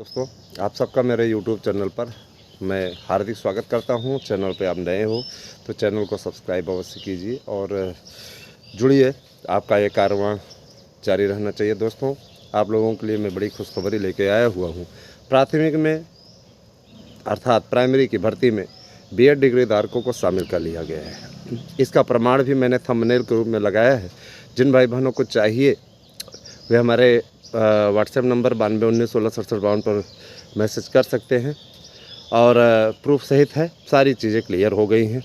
दोस्तों, आप सबका मेरे YouTube चैनल पर मैं हार्दिक स्वागत करता हूं। चैनल पे आप नए हो तो चैनल को सब्सक्राइब अवश्य कीजिए और जुड़िए। आपका ये कारवां जारी रहना चाहिए। दोस्तों, आप लोगों के लिए मैं बड़ी खुशखबरी लेके आया हुआ हूं। प्राथमिक में अर्थात प्राइमरी की भर्ती में बीएड डिग्री धारकों को शामिल कर लिया गया है। इसका प्रमाण भी मैंने थंबनेल के रूप में लगाया है। जिन भाई बहनों को चाहिए वे हमारे व्हाट्सएप नंबर 9219166752 पर मैसेज कर सकते हैं और प्रूफ सहित है। सारी चीज़ें क्लियर हो गई हैं।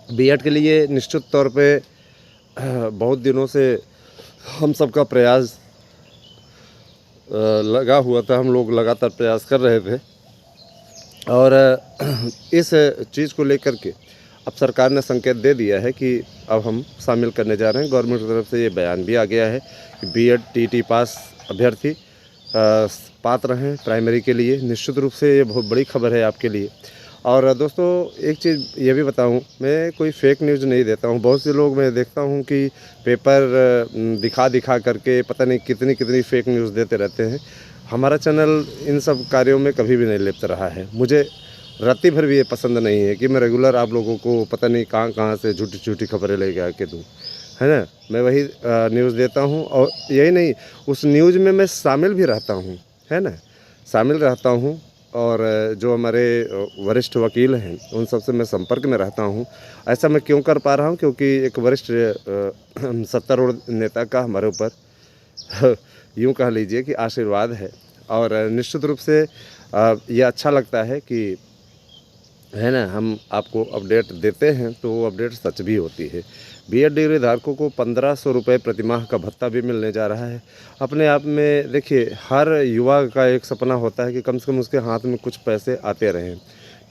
बीएड के लिए निश्चित तौर पे बहुत दिनों से हम सबका प्रयास लगा हुआ था। हम लोग लगातार प्रयास कर रहे थे और इस चीज़ को लेकर के अब सरकार ने संकेत दे दिया है कि अब हम शामिल करने जा रहे हैं। गवर्नमेंट की तरफ से ये बयान भी आ गया है कि बीएड टीटी पास अभ्यर्थी पात्र हैं प्राइमरी के लिए। निश्चित रूप से ये बहुत बड़ी खबर है आपके लिए। और दोस्तों, एक चीज़ ये भी बताऊं, मैं कोई फेक न्यूज़ नहीं देता हूं। बहुत से लोग मैं देखता हूं कि पेपर दिखा करके पता नहीं कितनी कितनी फेक न्यूज़ देते रहते हैं। हमारा चैनल इन सब कार्यों में कभी भी नहीं लिप्त रहा है। मुझे रत्ती भर भी ये पसंद नहीं है कि मैं रेगुलर आप लोगों को पता नहीं कहाँ से झूठी झूठी खबरें लेके आके दूँ, है ना। मैं वही न्यूज़ देता हूँ और यही नहीं, उस न्यूज़ में मैं शामिल भी रहता हूँ, है ना, शामिल रहता हूँ। और जो हमारे वरिष्ठ वकील हैं उन सबसे मैं संपर्क में रहता हूँ। ऐसा मैं क्यों कर पा रहा हूँ? क्योंकि एक वरिष्ठ सत्तारूढ़ नेता का हमारे ऊपर यूँ कह लीजिए कि आशीर्वाद है। और निश्चित रूप से ये अच्छा लगता है कि, है ना, हम आपको अपडेट देते हैं तो वो अपडेट सच भी होती है। बीएड डिग्री धारकों को 1500 रुपये प्रतिमाह का भत्ता भी मिलने जा रहा है। अपने आप में देखिए, हर युवा का एक सपना होता है कि कम से कम उसके हाथ में कुछ पैसे आते रहें,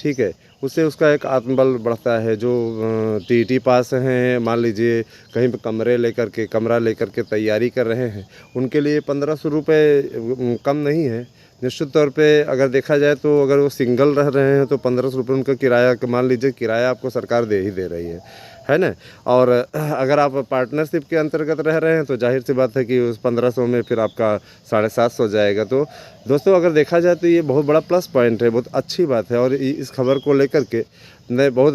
ठीक है। उससे उसका एक आत्मबल बढ़ता है। जो टीटी पास हैं, मान लीजिए कहीं पे कमरा लेकर के तैयारी कर रहे हैं, उनके लिए 1500 रुपये कम नहीं है। निश्चित तौर पे अगर देखा जाए तो अगर वो सिंगल रह रहे हैं तो 1500 रुपये उनका किराया, मान लीजिए किराया आपको सरकार दे ही दे रही है ना। और अगर आप पार्टनरशिप के अंतर्गत रह रहे हैं तो जाहिर सी बात है कि उस 1500 में फिर आपका 750 जाएगा। तो दोस्तों, अगर देखा जाए तो ये बहुत बड़ा प्लस पॉइंट है, बहुत अच्छी बात है। और इस खबर को लेकर के मैं बहुत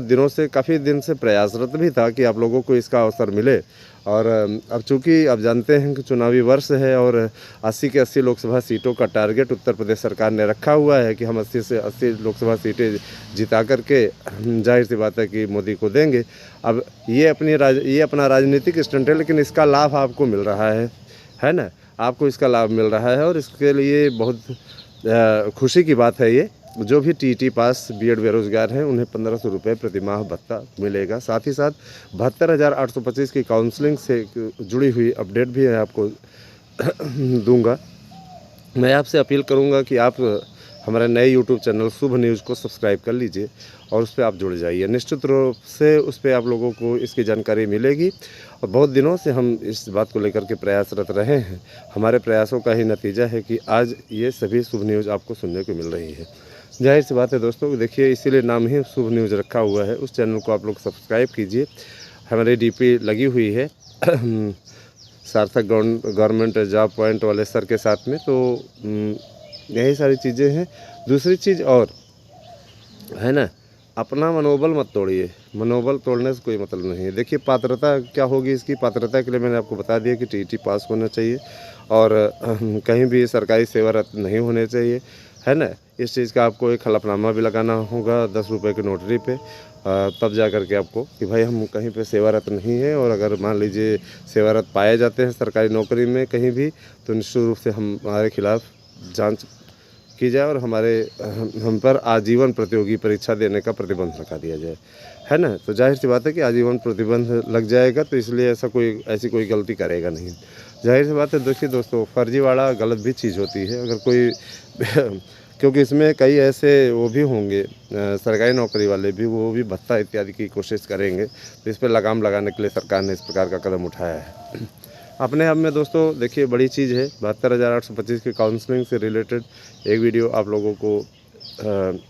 दिनों से, काफ़ी दिन से प्रयासरत भी था कि आप लोगों को इसका अवसर मिले। और अब चूँकि आप जानते हैं कि चुनावी वर्ष है और 80 के 80 लोकसभा सीटों का टारगेट उत्तर प्रदेश सरकार ने रखा हुआ है कि हम 80 से 80 लोकसभा सीटें जिता करके जाहिर सी बात है कि मोदी को देंगे। अब ये अपना राजनीतिक स्टंट है, लेकिन इसका लाभ आपको मिल रहा है ना। आपको इसका लाभ मिल रहा है और इसके लिए बहुत खुशी की बात है। ये जो भी टीटी पास बीएड बेरोजगार हैं उन्हें 1500 रुपये प्रतिमाह भत्ता मिलेगा। साथ ही साथ 72,825 की काउंसलिंग से जुड़ी हुई अपडेट भी है आपको दूंगा। मैं आपसे अपील करूंगा कि आप हमारे नए YouTube चैनल शुभ न्यूज़ को सब्सक्राइब कर लीजिए और उस पर आप जुड़ जाइए। निश्चित रूप से उस पर आप लोगों को इसकी जानकारी मिलेगी। और बहुत दिनों से हम इस बात को लेकर के प्रयासरत रहे हैं। हमारे प्रयासों का ही नतीजा है कि आज ये सभी शुभ न्यूज़ आपको सुनने को मिल रही है। जाहिर सी बात है दोस्तों, देखिए इसीलिए नाम ही शुभ न्यूज़ रखा हुआ है। उस चैनल को आप लोग सब्सक्राइब कीजिए। हमारी डीपी लगी हुई है सार्थक गवर्नमेंट जॉब पॉइंट वाले सर के साथ में। तो यही सारी चीज़ें हैं। दूसरी चीज़ और है ना, अपना मनोबल मत तोड़िए। मनोबल तोड़ने से कोई मतलब नहीं है। देखिए, पात्रता क्या होगी इसकी? पात्रता के लिए मैंने आपको बता दिया कि टीटी पास होना चाहिए और कहीं भी सरकारी सेवारत नहीं होने चाहिए, है ना। इस चीज़ का आपको एक हलफनामा भी लगाना होगा 10 रुपये की नोटरी पे, तब जा कर के आपको कि भाई हम कहीं पे सेवारत नहीं है। और अगर मान लीजिए सेवारत पाए जाते हैं सरकारी नौकरी में कहीं भी, तो निश्चित रूप से हमारे खिलाफ़ जांच की जाए और हम पर आजीवन प्रतियोगी परीक्षा देने का प्रतिबंध लगा दिया जाए, है ना। तो जाहिर सी बात है कि आजीवन प्रतिबंध लग जाएगा, तो इसलिए ऐसी कोई गलती करेगा नहीं। जाहिर सी बात है। देखिए दोस्तों, फर्जीवाड़ा गलत भी चीज़ होती है। अगर कोई क्योंकि इसमें कई ऐसे वो भी होंगे सरकारी नौकरी वाले भी, वो भी भत्ता इत्यादि की कोशिश करेंगे। तो इस पर लगाम लगाने के लिए सरकार ने इस प्रकार का कदम उठाया है। अपने आप में दोस्तों देखिए बड़ी चीज़ है। 72,825 की काउंसलिंग से रिलेटेड एक वीडियो आप लोगों को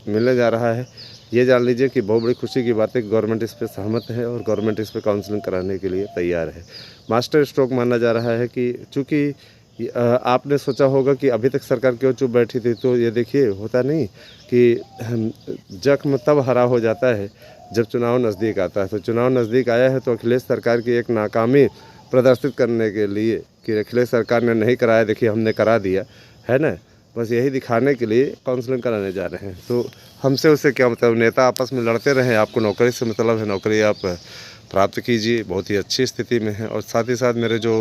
मिलने जा रहा है। ये जान लीजिए कि बहुत बड़ी खुशी की बात है कि गवर्नमेंट इस पर सहमत है और गवर्नमेंट इस पर काउंसलिंग कराने के लिए तैयार है। मास्टर स्ट्रोक माना जा रहा है कि चूँकि आपने सोचा होगा कि अभी तक सरकार क्यों चुप बैठी थी, तो ये देखिए होता नहीं कि जख्म तब हरा हो जाता है जब चुनाव नज़दीक आता है। तो चुनाव नज़दीक आया है तो अखिलेश सरकार की एक नाकामी प्रदर्शित करने के लिए कि अखिलेश सरकार ने नहीं कराया, देखिए हमने करा दिया है ना, बस यही दिखाने के लिए काउंसलिंग कराने जा रहे हैं। तो हमसे उससे क्या मतलब, नेता आपस में लड़ते रहें, आपको नौकरी से मतलब है, नौकरी आप प्राप्त कीजिए, बहुत ही अच्छी स्थिति में है। और साथ ही साथ मेरे जो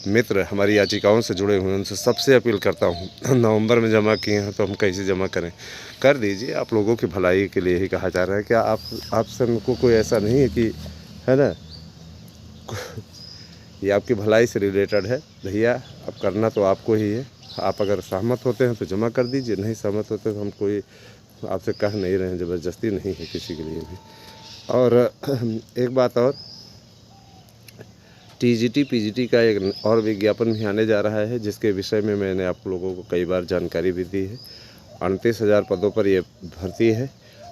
मित्र हमारी याचिकाओं से जुड़े हुए हैं उनसे सबसे अपील करता हूँ, नवंबर में जमा किए हैं तो हम कैसे जमा करें, कर दीजिए। आप लोगों की भलाई के लिए ही कहा जा रहा है। क्या आपसे हमको कोई ऐसा नहीं है कि, है ना, ये आपकी भलाई से रिलेटेड है भैया, अब करना तो आपको ही है। आप अगर सहमत होते हैं तो जमा कर दीजिए, नहीं सहमत होते तो हम कोई आपसे कह नहीं रहे हैं, ज़बरदस्ती नहीं है किसी के लिए भी। और एक बात और, टीजीटी पीजीटी का एक और विज्ञापन भी आने जा रहा है, जिसके विषय में मैंने आप लोगों को कई बार जानकारी भी दी है। 38,000 पदों पर ये भर्ती है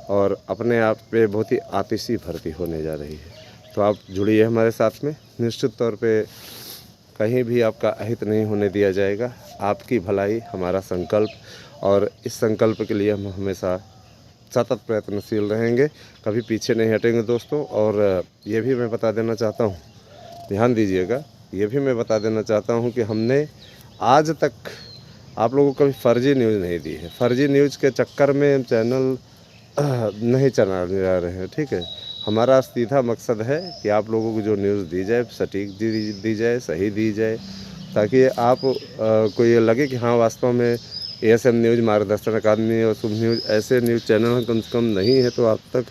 और अपने आप पे बहुत ही आतिशी भर्ती होने जा रही है। तो आप जुड़िए हमारे साथ में, निश्चित तौर पे कहीं भी आपका अहित नहीं होने दिया जाएगा। आपकी भलाई हमारा संकल्प, और इस संकल्प के लिए हम हमेशा सतत प्रयत्नशील रहेंगे, कभी पीछे नहीं हटेंगे दोस्तों। और ये भी मैं बता देना चाहता हूँ, ध्यान दीजिएगा, ये भी मैं बता देना चाहता हूँ कि हमने आज तक आप लोगों को कभी फर्जी न्यूज़ नहीं दी है। फर्जी न्यूज़ के चक्कर में हम चैनल नहीं चलाने जा रहे हैं, ठीक है। हमारा सीधा मकसद है कि आप लोगों को जो न्यूज़ दी जाए सटीक दी जाए, सही दी जाए, ताकि आप को ये लगे कि हाँ वास्तव में एएसएम न्यूज़, मार्गदर्शन अकादमी और शुभ न्यूज़ ऐसे न्यूज़ चैनल कम से कम नहीं है तो आप तक